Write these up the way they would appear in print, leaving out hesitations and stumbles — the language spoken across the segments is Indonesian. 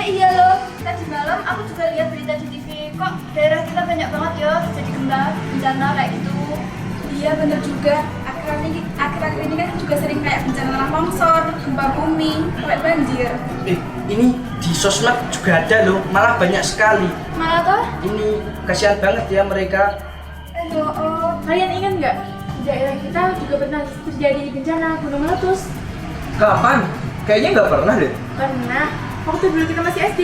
iya loh, tadi malam aku juga lihat berita di TV. Kok daerah kita banyak banget ya terjadi gempa, bencana kayak gitu. Iya bener juga. Akhir-akhir ini kan juga sering kayak bencana tanah longsor, gempa bumi, sampai banjir. Ini di sosmed juga ada loh, malah banyak sekali. Malah toh? Ini kasihan banget ya mereka. Kalian ingat nggak? Di daerah kita juga pernah terjadi bencana gunung meletus. Kapan? Kayaknya nggak pernah deh. Pernah, waktu dulu kita masih SD.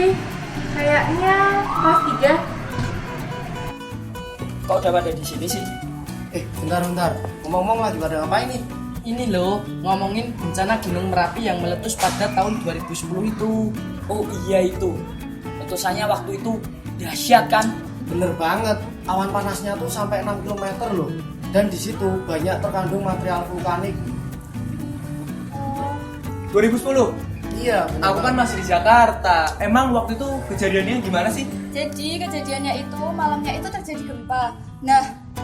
Kayaknya kelas 3. Kok udah pada di sini sih? Bentar. Ngomong-ngomong lagi pada ngapain nih? Ini loh, ngomongin bencana Gunung Merapi yang meletus pada tahun 2010 itu. Oh iya itu. Letusannya waktu itu dahsyat kan? Bener banget. Awan panasnya tuh sampai 6 km loh. Dan di situ banyak terkandung material vulkanik. 2010? Iya, bener Aku kan banget. masih di Jakarta. Emang waktu itu kejadiannya gimana sih? Jadi kejadiannya itu malamnya itu terjadi gempa. Nah,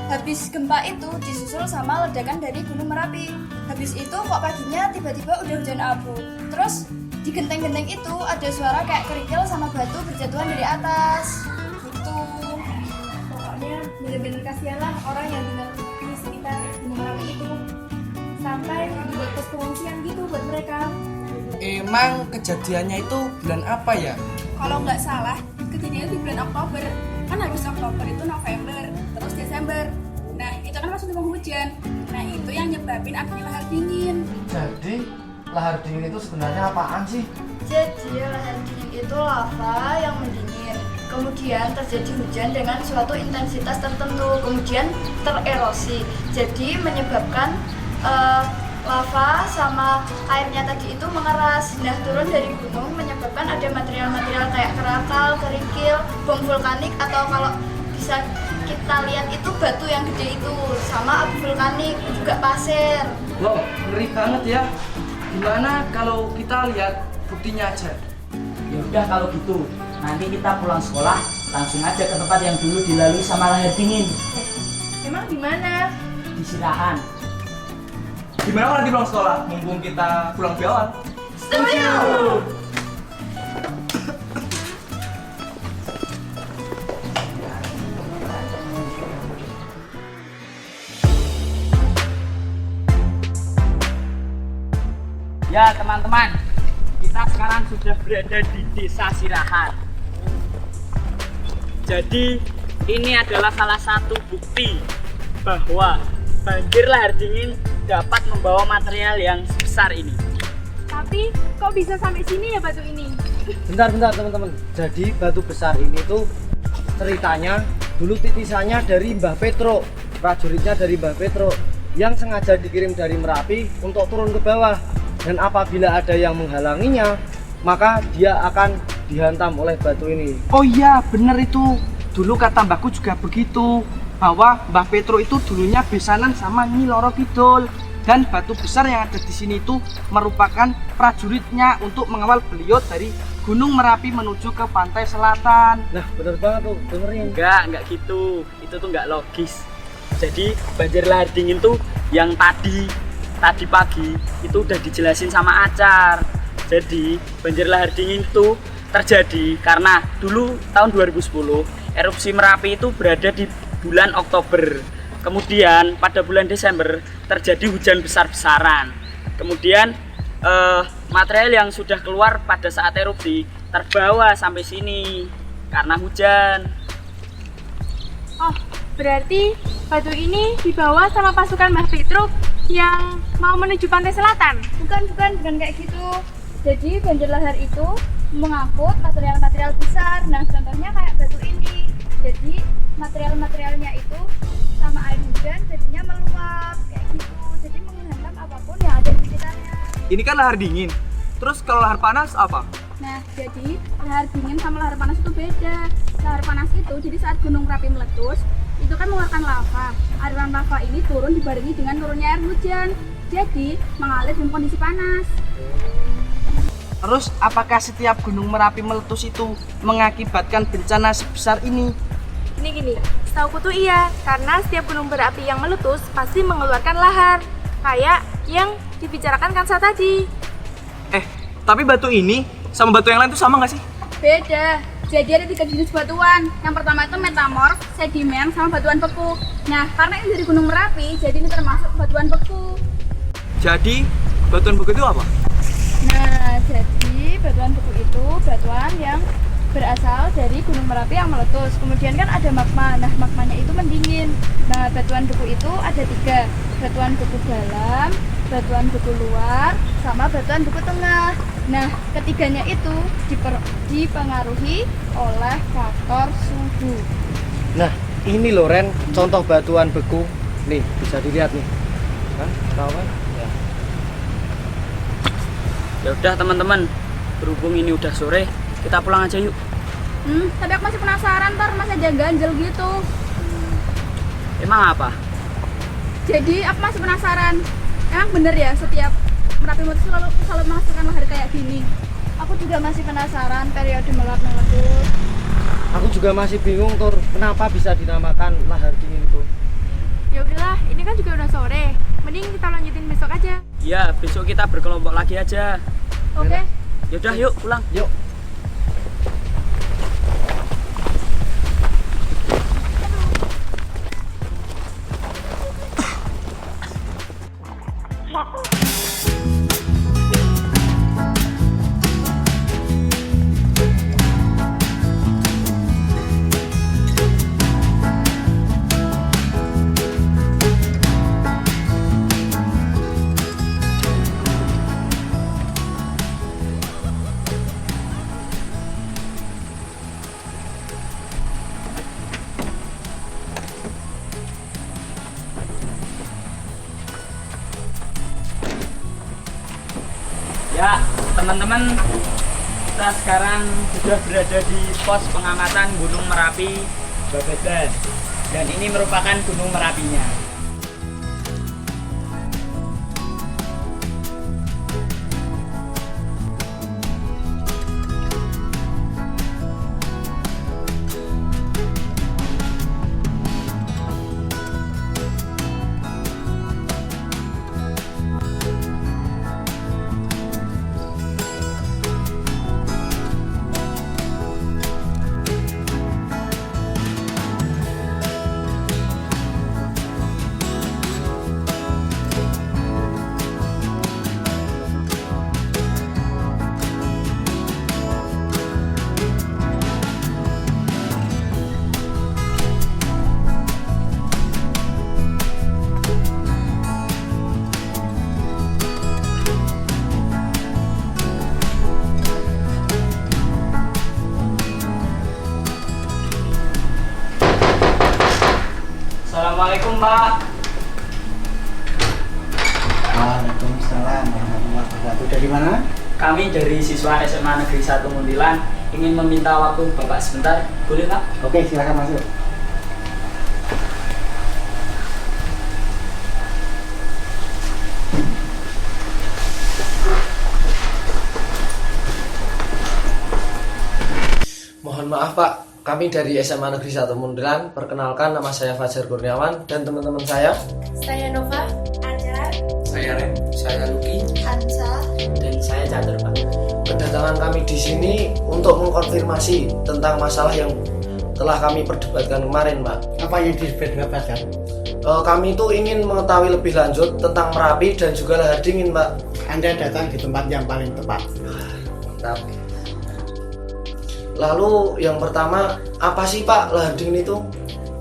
habis gempa itu disusul sama ledakan dari Gunung Merapi. Habis itu kok paginya tiba-tiba udah hujan abu. Terus di genteng-genteng itu ada suara kayak kerikil sama batu berjatuhan dari atas. Gitu. Pokoknya bener-bener kasihanlah orang yang tinggal di sekitar gunung Merapi itu. Sampai dibuat pos pengungsian gitu buat mereka. Emang kejadiannya itu bulan apa ya? Kalau nggak salah, kejadiannya di bulan Oktober. Kan habis Oktober itu November, terus Desember. Nah, itu kan masuk musim hujan. Nah, itu yang nyebabin adanya lahar dingin. Jadi, lahar dingin itu sebenarnya apaan sih? Jadi lahar dingin itu lava yang mendingin. Kemudian terjadi hujan dengan suatu intensitas tertentu. Kemudian tererosi. Jadi menyebabkan lava sama airnya tadi itu mengeras. Nah, turun dari gunung menyebabkan ada material-material kayak kerakal, kerikil, bom vulkanik, atau kalau bisa kita lihat itu batu yang gede itu, sama abu vulkanik, juga pasir. Wow, ngeri banget ya. Gimana kalau kita lihat buktinya aja? Ya udah kalau gitu, nanti kita pulang sekolah langsung aja ke tempat yang dulu dilalui sama lahar dingin Emang di mana? di Sirahan. Gimana kalau nanti pulang sekolah? Mumpung kita pulang lebih awal. Setuju! Ya teman-teman, kita sekarang sudah berada di Desa Sirahan. Jadi ini adalah salah satu bukti bahwa banjir lahar dingin dapat membawa material yang sebesar ini. Tapi kok bisa sampai sini ya batu ini? Bentar teman-teman. Jadi batu besar ini tuh ceritanya dulu titisannya dari Mbah Petro, prajuritnya dari Mbah Petro yang sengaja dikirim dari Merapi untuk turun ke bawah. Dan apabila ada yang menghalanginya, maka dia akan dihantam oleh batu ini. Oh iya, bener itu. Dulu kata mbahku juga begitu, bahwa Mbah Petro itu dulunya besanan sama Nyi Loro Kidul. Dan batu besar yang ada di sini itu merupakan prajuritnya untuk mengawal beliau dari Gunung Merapi menuju ke pantai selatan. Nah, bener banget tuh, dengerin. Enggak gitu. Itu tuh enggak logis. Jadi banjir lahar dingin tuh yang tadi pagi itu udah dijelasin sama Acar. Jadi banjir lahar dingin itu terjadi karena dulu tahun 2010 erupsi Merapi itu berada di bulan Oktober. Kemudian pada bulan Desember terjadi hujan besar-besaran. Kemudian material yang sudah keluar pada saat erupsi terbawa sampai sini karena hujan. Oh, berarti batu ini dibawa sama pasukan Mbah Petro yang mau menuju pantai selatan? Bukan kayak gitu. Jadi banjir lahar itu mengangkut material-material besar. Nah, contohnya kayak batu ini. Jadi material-materialnya itu sama air hujan jadinya meluap kayak gitu. Jadi menghantam apapun yang ada di sekitarnya. Ini kan lahar dingin. Terus kalau lahar panas apa? Nah, jadi lahar dingin sama lahar panas itu beda. Lahar panas itu jadi saat Gunung Merapi meletus, itu kan mengeluarkan lava. Aliran lava ini turun dibarengi dengan turunnya air hujan. Jadi mengalir dalam kondisi panas. Terus apakah setiap Gunung Merapi meletus itu mengakibatkan bencana sebesar ini? Gini, setauku tuh iya, karena setiap gunung berapi yang meletus pasti mengeluarkan lahar, kayak yang dibicarakan Kansa tadi. Tapi batu ini sama batu yang lain tuh sama nggak sih? Beda. Jadi ada 3 jenis batuan. Yang pertama itu metamorf, sedimen, sama batuan beku. Nah, karena ini dari Gunung Merapi, jadi ini termasuk batuan beku. Jadi, batuan beku itu apa? Nah, jadi batuan beku itu batuan yang berasal dari Gunung Merapi yang meletus. Kemudian kan ada magma. Nah, magmanya itu mendingin. Nah, batuan beku itu ada 3. Batuan beku dalam, batuan beku luar, sama batuan beku tengah. Nah, ketiganya itu dipengaruhi oleh faktor suhu. Nah, ini loh Ren, contoh batuan beku. Nih, bisa dilihat nih. Kan? Tahu kan? Ya. Ya udah teman-teman, berhubung ini udah sore, kita pulang aja yuk. Tapi aku masih penasaran, ntar masih ada ganjel gitu. Emang apa? Jadi aku masih penasaran, emang bener ya setiap Merapi meletus selalu menghasilkan lahar kayak gini? Aku juga masih penasaran periode meletus. Aku juga masih bingung Tur, kenapa bisa dinamakan lahar dingin itu. Ya udahlah, ini kan juga udah sore. Mending kita lanjutin besok aja. Ya, besok kita berkelompok lagi aja. Oke. Yaudah yuk pulang. Yuk. Ya, teman-teman, kita sekarang sudah berada di pos pengamatan Gunung Merapi Babadan. Dan ini merupakan Gunung Merapinya. Assalamualaikum Pak. Waalaikumsalam warahmatullahi wabarakatuh. Dari mana? Kami dari siswa SMA Negeri 1 Muntilan ingin meminta waktu Bapak sebentar. Boleh Pak? Oke, silakan masuk. Mohon maaf Pak, kami dari SMA Negeri 1 Muntilan. Perkenalkan, nama saya Fajar Kurniawan dan teman-teman saya. Saya Nova, Ajar, Saya Ren, saya Luki. Hansa. Dan saya Catur Pak. Kedatangan kami di sini untuk mengkonfirmasi tentang masalah yang telah kami perdebatkan kemarin, Pak. Apa yang diperdebatkan? Kami itu ingin mengetahui lebih lanjut tentang Merapi dan juga lahar dingin, Pak. Anda datang di tempat yang paling tepat. Mantap. Lalu yang pertama, apa sih Pak lahar dingin itu?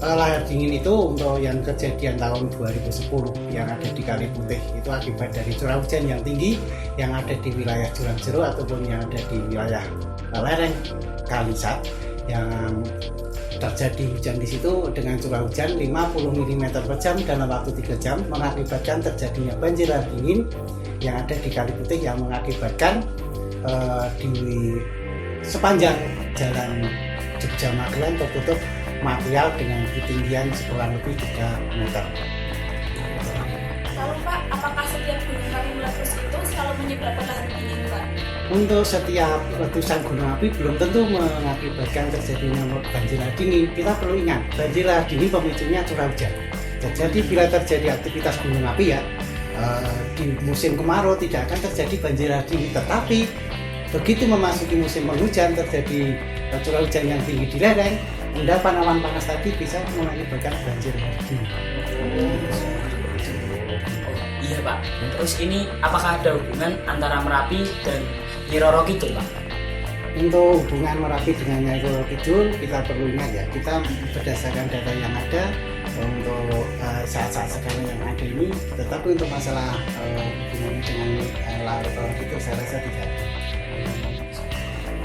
Lahar dingin itu untuk yang kejadian tahun 2010 yang ada di Kali Putih, itu akibat dari curah hujan yang tinggi yang ada di wilayah Jurang Jero ataupun yang ada di wilayah lereng Kalisat, yang terjadi hujan di situ dengan curah hujan 50 mm per jam dalam waktu 3 jam, mengakibatkan terjadinya banjir lahar dingin yang ada di Kali Putih, yang mengakibatkan di sepanjang jalan Jogja Magelang tertutup material dengan ketinggian sekurang lebih 3 meter. Lalu Pak, apakah setiap gunung api meletus itu selalu menyebabkan lahar dingin Pak? Untuk setiap letusan gunung api belum tentu mengakibatkan terjadinya banjir lahar dingin. Kita perlu ingat, banjir lahar dingin pemicunya curah hujan. Jadi bila terjadi aktivitas gunung api ya, di musim kemarau tidak akan terjadi banjir lahar dingin. Tetapi begitu memasuki musim penghujan terjadi curah hujan yang tinggi di lereng, endapan awan panas tadi bisa mengakibatkan banjir lahar. Iya Pak. Terus ini apakah ada hubungan antara Merapi dan Nyi Roro Kidul Pak? Untuk hubungan Merapi dengan Nyai Roro Kidul, kita perlu ingat ya, kita berdasarkan data yang ada untuk saat-saat sekarang yang ada ini, tetapi untuk masalah hubungannya dengan Roro Kidul saya rasa tidak ada.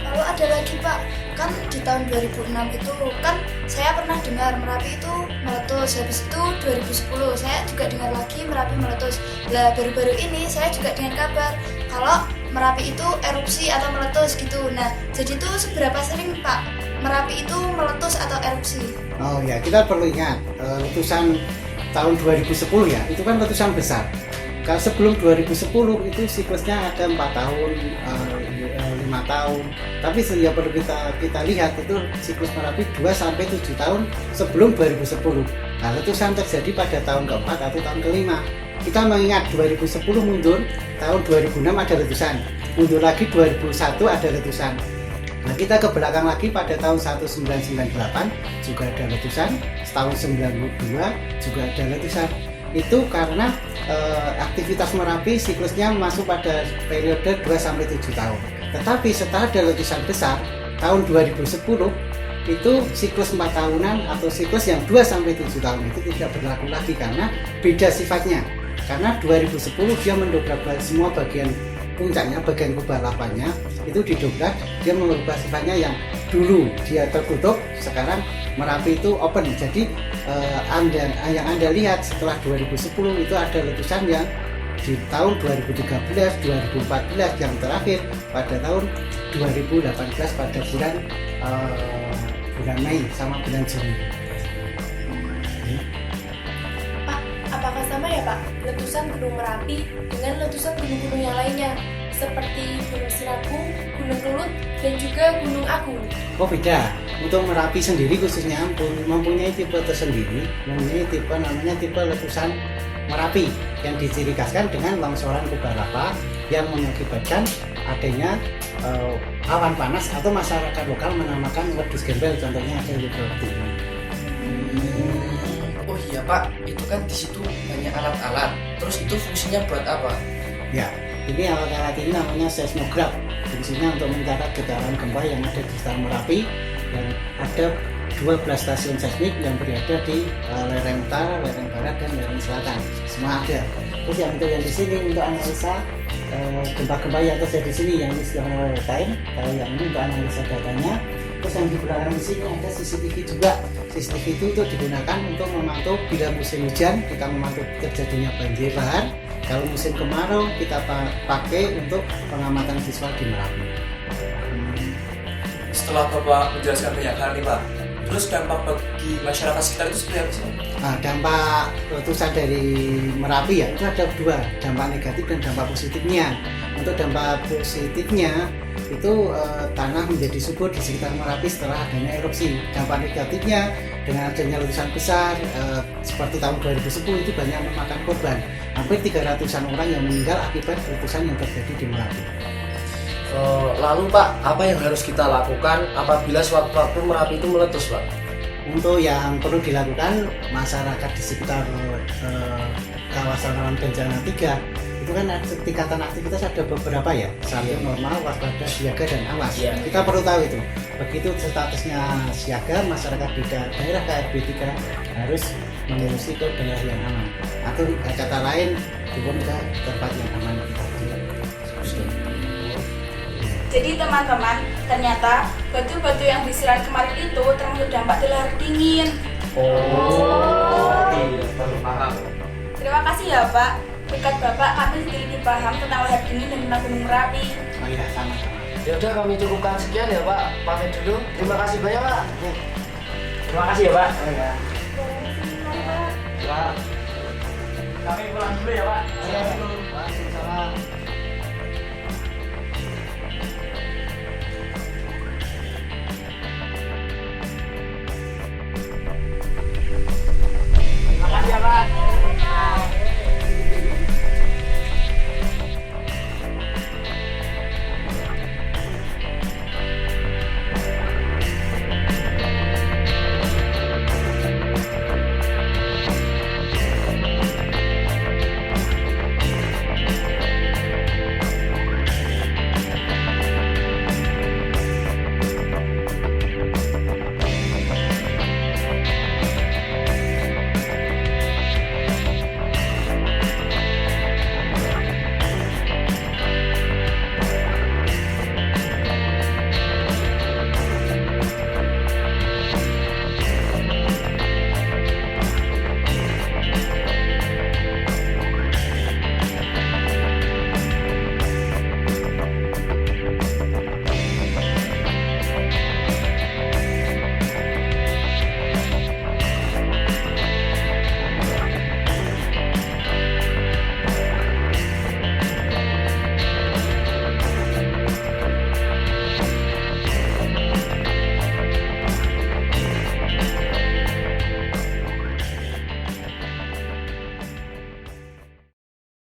Lalu ada lagi Pak, kan di tahun 2006 itu kan saya pernah dengar Merapi itu meletus. Habis itu 2010 saya juga dengar lagi Merapi meletus. Lah baru-baru ini saya juga dengar kabar kalau Merapi itu erupsi atau meletus gitu. Nah jadi itu seberapa sering Pak Merapi itu meletus atau erupsi? Oh ya, kita perlu ingat letusan tahun 2010 ya, itu kan letusan besar. Kalau sebelum 2010 itu siklusnya ada 4 tahun, 5 tahun. Tapi yang perlu kita lihat itu siklus Merapi 2-7 tahun sebelum 2010. Nah, letusan terjadi pada tahun keempat atau tahun kelima. Kita mengingat 2010 mundur, tahun 2006 ada letusan, mundur lagi 2001 ada letusan. Nah, kita ke belakang lagi pada tahun 1998 juga ada letusan, tahun 92 juga ada letusan. Itu karena aktivitas Merapi siklusnya masuk pada periode 2-7 tahun. Tetapi setelah ada letusan besar tahun 2010 itu siklus 4 tahunan atau siklus yang 2-7 tahun itu tidak berlaku lagi karena beda sifatnya. Karena 2010 dia mendobrak semua bagian puncaknya, bagian kubah lavanya itu didobrak, dia mengubah sifatnya yang dulu dia tertutup, sekarang Merapi itu open. Jadi yang Anda lihat setelah 2010 itu ada letusan yang di tahun 2013, 2014 yang terakhir pada tahun 2018 pada bulan Mei sama bulan Juni. Pak, apakah sama ya Pak letusan Gunung Merapi dengan letusan gunung-gunung yang lainnya seperti Gunung Sinabung, Gunung Kelut, dan juga Gunung Agung? Oh beda. Untuk Merapi sendiri khususnya mempunyai tipe tersendiri, mempunyai tipe namanya tipe letusan Merapi yang diciri khaskan dengan longsoran kubah lava yang mengakibatkan adanya awan panas atau masyarakat lokal menamakan wedus gembel, contohnya ada seperti ini. Oh iya Pak, itu kan di situ banyak alat-alat. Terus itu fungsinya buat apa? Ya, ini alat-alat ini namanya seismograf. Fungsinya untuk mencatat getaran gempa yang ada di sekitar Merapi, dan ada 12 stasiun seismik yang berada di lereng utara, lereng barat, dan lereng selatan. Semua ada. Terus yang di sini untuk analisa gempa-gempa yang terjadi di sini yang disediakan oleh time. Kalau yang ini untuk analisa datanya. Terus yang di belakang di sini ada CCTV juga. CCTV itu untuk digunakan untuk memantau bila musim hujan kita memantau terjadinya banjir lahar. Kalau musim kemarau kita pakai untuk pengamatan visual di Merapi. Setelah Bapak menjelaskan banyak hal nih Pak, terus dampak bagi masyarakat sekitar itu seperti apa sih? Nah, dampak letusan dari Merapi ya itu ada dua, dampak negatif dan dampak positifnya. Untuk dampak positifnya itu tanah menjadi subur di sekitar Merapi setelah adanya erupsi. Dampak negatifnya dengan adanya letusan besar seperti tahun 2010 itu banyak memakan korban. Hampir 300-an orang yang meninggal akibat letusan yang terjadi di Merapi. Lalu Pak, apa yang harus kita lakukan apabila sewaktu-waktu Merapi itu meletus Pak? Untuk yang perlu dilakukan masyarakat di sekitar kawasan rawan bencana 3 itu kan tingkatan aktivitas ada beberapa ya, satu normal, waspada, siaga, dan awas. Kita perlu tahu itu. Begitu statusnya siaga, masyarakat di daerah KRB 3 harus mengungsi ke daerah yang aman, atau kata lain turun ke tempat yang aman. Jadi teman-teman, ternyata batu-batu yang disiram kemarin itu termasuk dampak dari lahar dingin. Iya, baru paham. Terima kasih ya Pak. Berkat Bapak kami sedikit paham tentang lahar dingin dan tentang Gunung Merapi. Oh iya, sama-sama. Ya udah, kami cukupkan sekian ya Pak. Pamit dulu. Terima kasih banyak Pak. Terima kasih ya Pak. Oh, ya. Pak, kami pulang dulu ya Pak.